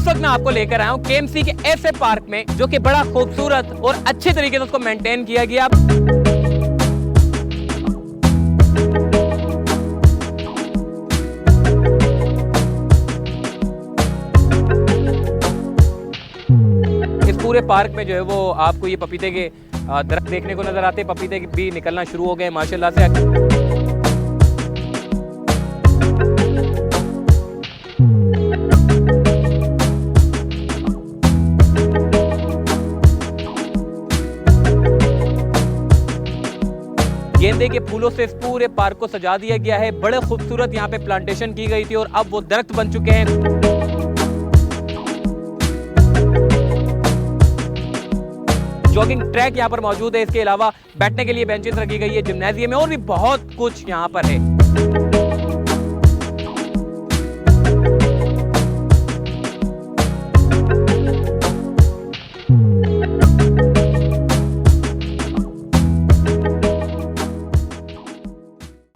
इस वक्त मैं आपको लेकर आया हूँ केएमसी के ऐसे पार्क में जो कि बड़ा खूबसूरत और अच्छे तरीके से उसको मेंटेन किया गया। इस पूरे पार्क में जो है वो आपको ये पपीते के दरख्त देखने को नजर आते हैं। पपीते भी निकलना शुरू हो गए माशाल्लाह से। गेंदे के फूलों से इस पूरे पार्क को सजा दिया गया है। बड़े खूबसूरत यहाँ पे प्लांटेशन की गई थी और अब वो दरख्त बन चुके हैं। जॉगिंग ट्रैक यहाँ पर मौजूद है। इसके अलावा बैठने के लिए बेंचेस रखी गई है। जिम्नाजियम में और भी बहुत कुछ यहाँ पर है।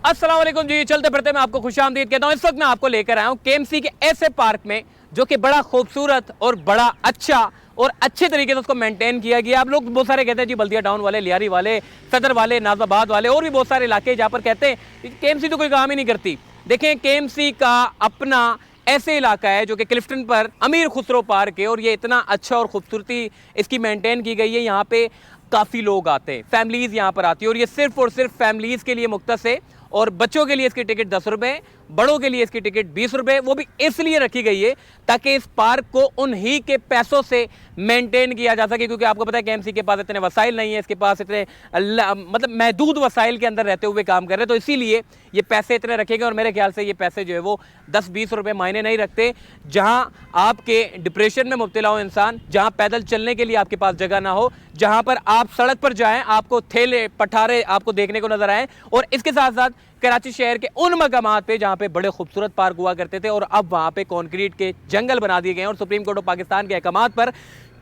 अस्सलाम वालेकुम जी, चलते फिरते मैं आपको खुशामदीद कहता हूँ। इस वक्त मैं आपको लेकर आया हूँ केएमसी के ऐसे पार्क में जो कि बड़ा खूबसूरत और बड़ा अच्छा और अच्छे तरीके से उसको मेंटेन किया गया। आप लोग बहुत सारे कहते हैं जी बल्दिया टाउन वाले, लियारी वाले, सदर वाले, नाजाबाद वाले और भी बहुत सारे इलाके जहाँ पर कहते हैं केएमसी तो कोई काम ही नहीं करती। देखें, केएमसी का अपना ऐसे इलाका है जो कि क्लिफ्टन पर अमीर खुसरो पार्क है और ये इतना अच्छा और खूबसूरती इसकी मेंटेन की गई है। यहाँ पे काफ़ी लोग आते हैं, फैमिलीज़ यहाँ पर आती है और ये सिर्फ और सिर्फ फैमिलीज़ के लिए मुख्तस है। और बच्चों के लिए इसकी टिकट 10 रुपये, बड़ों के लिए इसकी टिकट 20 रुपये। वो भी इसलिए रखी गई है ताकि इस पार्क को उन्हीं के पैसों से मेंटेन किया जा सके, क्योंकि आपको पता है केएमसी के पास इतने वसाइल नहीं है, इसके पास इतने मतलब महदूद वसाइल के अंदर रहते हुए काम कर रहे हैं। तो इसीलिए ये पैसे इतने रखे गए और मेरे ख्याल से ये पैसे जो है वो 10-20 रुपये मायने नहीं रखते। जहाँ आपके डिप्रेशन में मुब्तला हो इंसान, जहाँ पैदल चलने के लिए आपके पास जगह ना हो, जहाँ पर आप सड़क पर जाएं आपको ठेले पठारे आपको देखने को नजर आए। और इसके साथ साथ कराची शहर के उन मकामात पे जहाँ पे बड़े खूबसूरत पार्क हुआ करते थे और अब वहाँ पे कंक्रीट के जंगल बना दिए गए और सुप्रीम कोर्ट ऑफ पाकिस्तान के अहकामात पर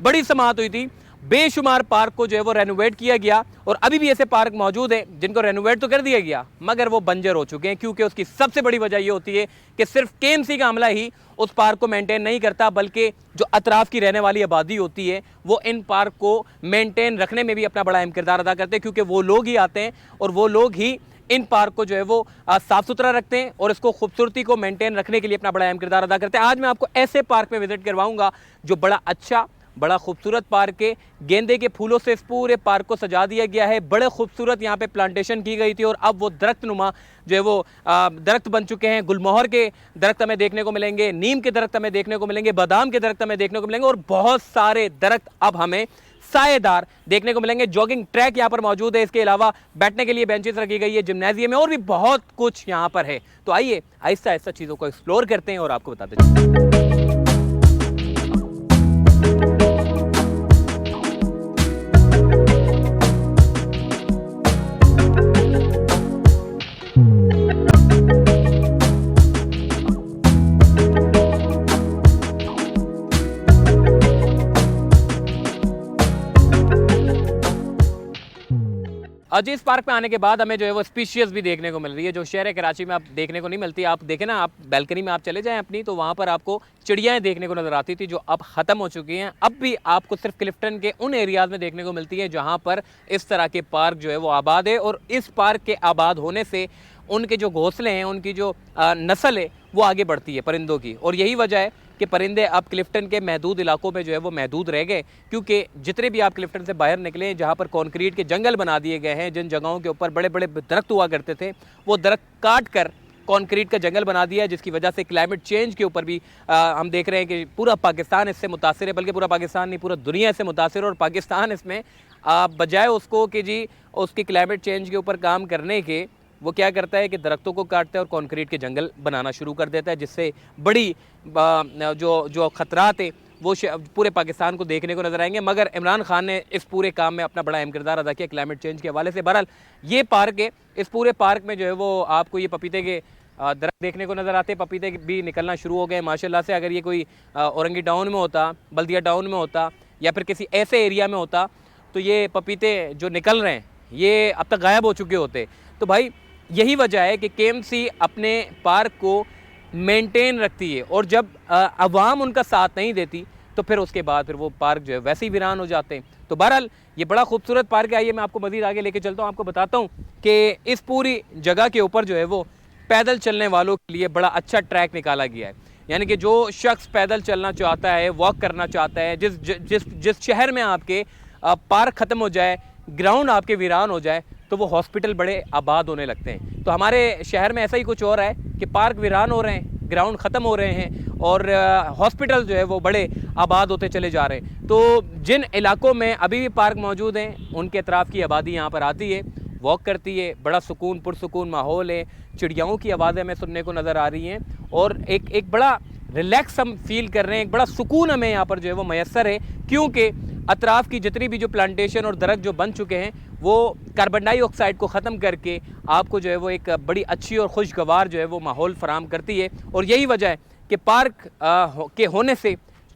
बड़ी समाअत हुई थी। बेशुमार पार्क को जो है वो रेनोवेट किया गया और अभी भी ऐसे पार्क मौजूद है जिनको रेनोवेट तो कर दिया गया मगर वो बंजर हो चुके हैं, क्योंकि उसकी सबसे बड़ी वजह ये होती है कि सिर्फ केएमसी का अमला ही उस पार्क को मेंटेन नहीं करता, बल्कि जो अतराफ की रहने वाली आबादी होती है वो इन पार्क को मेंटेन रखने में भी अपना बड़ा अहम किरदार अदा करते हैं, क्योंकि वो लोग ही आते हैं और वो लोग ही इन पार्क को जो है वो साफ सुथरा रखते हैं और इसको खूबसूरती को मेंटेन रखने के लिए अपना बड़ा अहम किरदार अदा करते हैं। आज मैं आपको ऐसे पार्क में विजिट करवाऊंगा जो बड़ा अच्छा, बड़ा खूबसूरत पार्क है। गेंदे के फूलों से इस पूरे पार्क को सजा दिया गया है। बड़े खूबसूरत यहाँ पे प्लांटेशन की गई थी और अब वो दरख्त नुमा जो है वो दरख्त बन चुके हैं। गुलमोहर के दरख्त हमें देखने को मिलेंगे, नीम के दरख्त हमें देखने को मिलेंगे, बादाम के दरख्त हमें देखने को मिलेंगे और बहुत सारे दरख्त अब हमें सायेदार देखने को मिलेंगे। जॉगिंग ट्रैक यहाँ पर मौजूद है। इसके अलावा बैठने के लिए बेंचेस रखी गई है। जिम्नाजियम में और भी बहुत कुछ यहाँ पर है। तो आइए आहिस्ता आहिस्ता चीज़ों को एक्सप्लोर करते हैं और आपको बताते हैं। आज इस पार्क में आने के बाद हमें जो है वो स्पीशीज़ भी देखने को मिल रही है जो शहर कराची में आप देखने को नहीं मिलती। आप देखें ना, आप बैल्कनी में आप चले जाएं अपनी, तो वहाँ पर आपको चिड़ियाएँ देखने को नज़र आती थी जो अब ख़त्म हो चुकी हैं। अब भी आपको सिर्फ क्लिफ्टन के उन एरियाज़ में देखने को मिलती है जहाँ पर इस तरह के पार्क जो है वो आबाद है और इस पार्क के आबाद होने से उनके जो घोंसले हैं, उनकी जो नस्ल है वो आगे बढ़ती है परिंदों की। और यही वजह है कि परिंदे अब क्लिफ्टन के महदूद इलाकों में जो है वो महदूद रह गए, क्योंकि जितने भी आप क्लिफ्टन से बाहर निकले जहाँ पर कंक्रीट के जंगल बना दिए गए हैं, जिन जगहों के ऊपर बड़े बड़े दरख्त हुआ करते थे वो दरख्त काट कर कंक्रीट का जंगल बना दिया है, जिसकी वजह से क्लाइमेट चेंज के ऊपर भी हम देख रहे हैं कि पूरा पाकिस्तान इससे मुतासिर है, बल्कि पूरा पाकिस्तान नहीं पूरा दुनिया इससे मुतासिर है। और पाकिस्तान इसमें बजाय उसको कि जी उसकी क्लाइमेट चेंज के ऊपर काम करने के, वो क्या करता है कि दरख्तों को काटता है और कंक्रीट के जंगल बनाना शुरू कर देता है, जिससे बड़ी जो ख़तरात है वो पूरे पाकिस्तान को देखने को नज़र आएंगे। मगर इमरान खान ने इस पूरे काम में अपना बड़ा अहम किरदार अदा किया क्लाइमेट चेंज के हवाले से। बहरहाल ये पार्क है, इस पूरे पार्क में जो है वो आपको ये पपीते के दरख्त देखने को नज़र आते हैं। पपीते भी निकलना शुरू हो गए माशाल्लाह से। अगर ये कोई औरंगी टाउन में होता, बल्दिया टाउन में होता या फिर किसी ऐसे एरिया में होता तो ये पपीते जो निकल रहे हैं ये अब तक गायब हो चुके होते। तो भाई यही वजह है कि केएमसी अपने पार्क को मेंटेन रखती है, और जब अवाम उनका साथ नहीं देती तो फिर उसके बाद फिर वो पार्क जो है वैसे ही वीरान हो जाते हैं। तो बहरहाल ये बड़ा खूबसूरत पार्क है। आइए मैं आपको मज़ीद आगे लेके चलता हूँ, आपको बताता हूँ कि इस पूरी जगह के ऊपर जो है वो पैदल चलने वालों के लिए बड़ा अच्छा ट्रैक निकाला गया है। यानी कि जो शख्स पैदल चलना चाहता है, वॉक करना चाहता है, जिस शहर में आपके पार्क ख़त्म हो जाए, ग्राउंड आपके वीरान हो जाए, तो वो हॉस्पिटल बड़े आबाद होने लगते हैं। तो हमारे शहर में ऐसा ही कुछ हो रहा है कि पार्क वीरान हो रहे हैं, ग्राउंड ख़त्म हो रहे हैं, और हॉस्पिटल जो है वो बड़े आबाद होते चले जा रहे हैं। तो जिन इलाकों में अभी भी पार्क मौजूद हैं, उनके अतराफ़ की आबादी यहाँ पर आती है, वॉक करती है, बड़ा सुकून पुरसुकून माहौल है, चिड़ियाओं की आवाज़ें हमें सुनने को नज़र आ रही हैं, और एक बड़ा रिलैक्स हम फील कर रहे हैं, एक बड़ा सुकून हमें यहाँ पर जो है वो मैसर है, क्योंकि अतराफ़ की जितनी भी जो प्लांटेशन और दरख्त जो बन चुके हैं वो कार्बन डाइऑक्साइड को ख़त्म करके आपको जो है वो एक बड़ी अच्छी और खुशगवार जो है वो माहौल फराहम करती है। और यही वजह है कि पार्क के होने से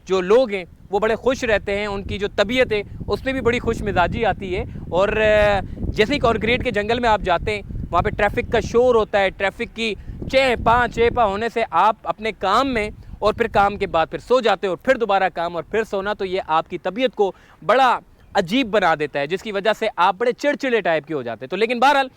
जो लोग हैं वो बड़े खुश रहते हैं, उनकी जो तबीयत है उसमें भी बड़ी खुश मिजाजी आती है। और जैसे ही कॉन्क्रीट के जंगल में आप जाते हैं, वहाँ पे ट्रैफिक का शोर होता है, ट्रैफिक की चेपा होने से आप अपने काम में, और फिर काम के बाद फिर सो जाते हो, और फिर दोबारा काम, और फिर सोना, तो ये आपकी तबीयत को बड़ा अजीब बना देता है, जिसकी वजह से आप बड़े चिड़चिड़े टाइप के हो जाते हैं। तो लेकिन बहरहाल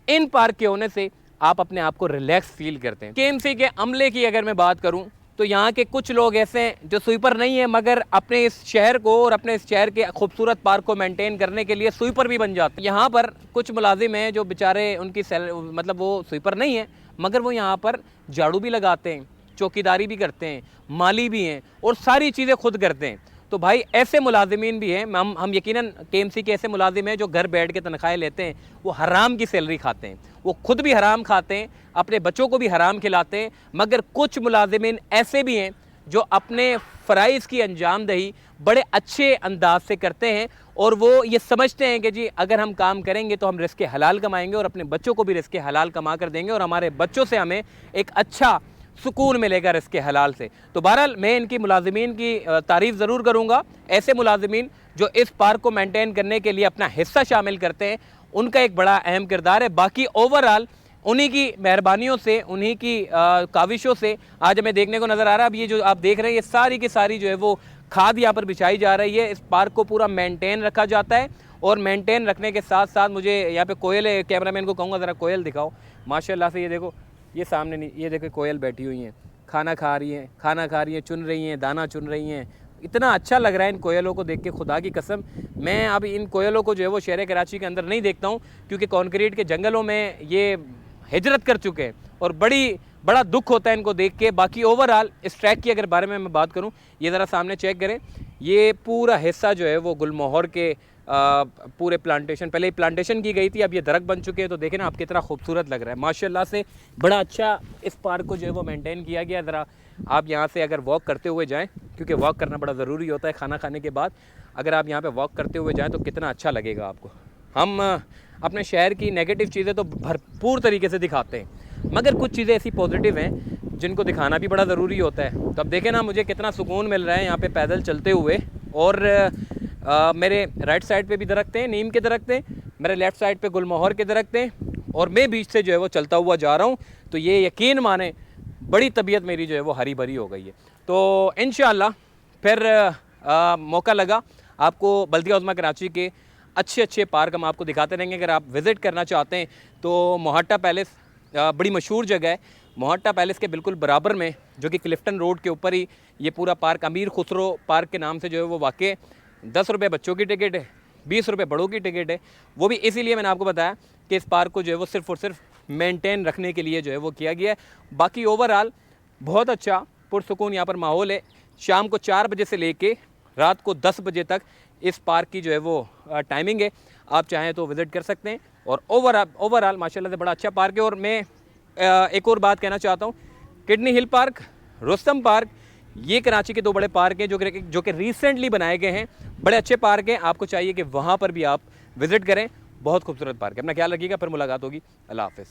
इन पार्क के होने से आप अपने आप को रिलैक्स फील करते हैं। केएमसी के अमले की अगर मैं बात करूं तो यहाँ के कुछ लोग ऐसे हैं जो स्वीपर नहीं है, मगर अपने इस शहर को और अपने इस शहर के खूबसूरत पार्क को मेंटेन करने के लिए स्वीपर भी बन जाते हैं। यहाँ पर कुछ मुलाजिम हैं जो बेचारे उनकी मतलब वो स्वीपर नहीं है, मगर वो यहाँ पर झाड़ू भी लगाते हैं, चौकीदारी भी करते हैं, माली भी हैं, और सारी चीज़ें खुद करते हैं। तो भाई ऐसे मुलाजिमीन भी हैं, हम यकीनन केएमसी के ऐसे मुलाजिम हैं जो घर बैठ के तनख्वाहें लेते हैं, वो हराम की सैलरी खाते हैं, वो खुद भी हराम खाते हैं, अपने बच्चों को भी हराम खिलाते हैं। मगर कुछ मुलाजिमीन ऐसे भी हैं जो अपने फ़राइज़ की अंजामदही बड़े अच्छे अंदाज से करते हैं, और वो ये समझते हैं कि जी अगर हम काम करेंगे तो हम रिज़्क़ हलाल कमाएंगे, और अपने बच्चों को भी रिज़्क़ हलाल कमा कर देंगे, और हमारे बच्चों से हमें एक अच्छा सुकून मिलेगा रिज़्क़ हलाल से। तो बहरहाल मैं इनकी मुलाजिमीन की तारीफ़ ज़रूर करूँगा। ऐसे मुलाजिमीन जो इस पार्क को मेंटेन करने के लिए अपना हिस्सा शामिल करते हैं, उनका एक बड़ा अहम किरदार है। बाकी ओवरऑल उन्हीं की मेहरबानियों से, उन्हीं की काविशों से आज हमें देखने को नज़र आ रहा है। अब ये जो आप देख रहे हैं, ये सारी की सारी जो है वो खाद यहाँ पर बिछाई जा रही है। इस पार्क को पूरा मेंटेन रखा जाता है, और मेंटेन रखने के साथ साथ मुझे यहाँ पे कोयल, कैमरामैन को कहूँगा ज़रा कोयल दिखाओ। माशाल्लाह से ये देखो, ये सामने नहीं, ये देखो कोयल बैठी हुई हैं, खाना खा रही हैं, चुन रही हैं, दाना चुन रही हैं। इतना अच्छा लग रहा है इन कोयलों को देख के, खुदा की कसम। मैं अब इन कोयलों को जो है वो शहर कराची के अंदर नहीं देखता हूँ, क्योंकि कॉन्क्रीट के जंगलों में ये हिजरत कर चुके हैं, और बड़ा दुख होता है इनको देख के। बाकी ओवरऑल इस ट्रैक की अगर बारे में मैं बात करूँ, ये ज़रा सामने चेक करें, ये पूरा हिस्सा जो है वो गुलमोहर के पूरे प्लांटेशन, पहले ही प्लांटेशन की गई थी, अब ये दरख्त बन चुके हैं। तो देखें ना आप कितना खूबसूरत लग रहा है, माशाल्लाह से बड़ा अच्छा इस पार्क को जो है वो मेंटेन किया गया। ज़रा आप यहाँ से अगर वॉक करते हुए जाएं, क्योंकि वॉक करना बड़ा ज़रूरी होता है खाना खाने के बाद, अगर आप यहाँ पे वॉक करते हुए जाएं तो कितना अच्छा लगेगा आपको। हम अपने शहर की नेगेटिव चीज़ें तो भरपूर तरीके से दिखाते हैं, मगर कुछ चीज़ें ऐसी पॉजिटिव हैं जिनको दिखाना भी बड़ा ज़रूरी होता है। तो अब देखें ना मुझे कितना सुकून मिल रहा है यहाँ पे पैदल चलते हुए। और मेरे राइट साइड पे भी दरख्त हैं, नीम के दरख्त हैं, मेरे लेफ़्ट साइड पे गुलमोहर के दरख्त हैं, और मैं बीच से जो है वो चलता हुआ जा रहा हूँ। तो ये यकीन माने बड़ी तबीयत मेरी जो है वो हरी भरी हो गई है। तो इंशाअल्लाह फिर मौका लगा आपको बल्दिया उज़्मा कराची के अच्छे पार्क हम आपको दिखाते रहेंगे। अगर आप विज़िट करना चाहते हैं तो मोहट्टा पैलेस बड़ी मशहूर जगह है। मोहट्टा पैलेस के बिल्कुल बराबर में, जो कि क्लिफ्टन रोड के ऊपर ही ये पूरा पार्क अमीर खुसरो पार्क के नाम से जो है वो वाक़ई 10 रुपये बच्चों की टिकट है, 20 रुपये बड़ों की टिकट है। वो भी इसीलिए मैंने आपको बताया कि इस पार्क को जो है वो सिर्फ़ और सिर्फ मेंटेन रखने के लिए जो है वो किया गया है। बाकी ओवरऑल बहुत अच्छा पुरसुकून यहाँ पर माहौल है। शाम को 4 बजे से लेके रात को 10 बजे तक इस पार्क की जो है वो टाइमिंग है, आप चाहें तो विज़िट कर सकते हैं। और ओवरऑल माशाल्लाह से बड़ा अच्छा पार्क है। और मैं एक और बात कहना चाहता हूँ, kidney hill park, Rustam park, ये कराची के 2 बड़े पार्क हैं जो कि रिसेंटली बनाए गए हैं, बड़े अच्छे पार्क हैं। आपको चाहिए कि वहाँ पर भी आप विज़िट करें, बहुत खूबसूरत पार्क है। अपना ख्याल रखिएगा, फिर मुलाकात होगी। अल्लाह हाफ़िज़।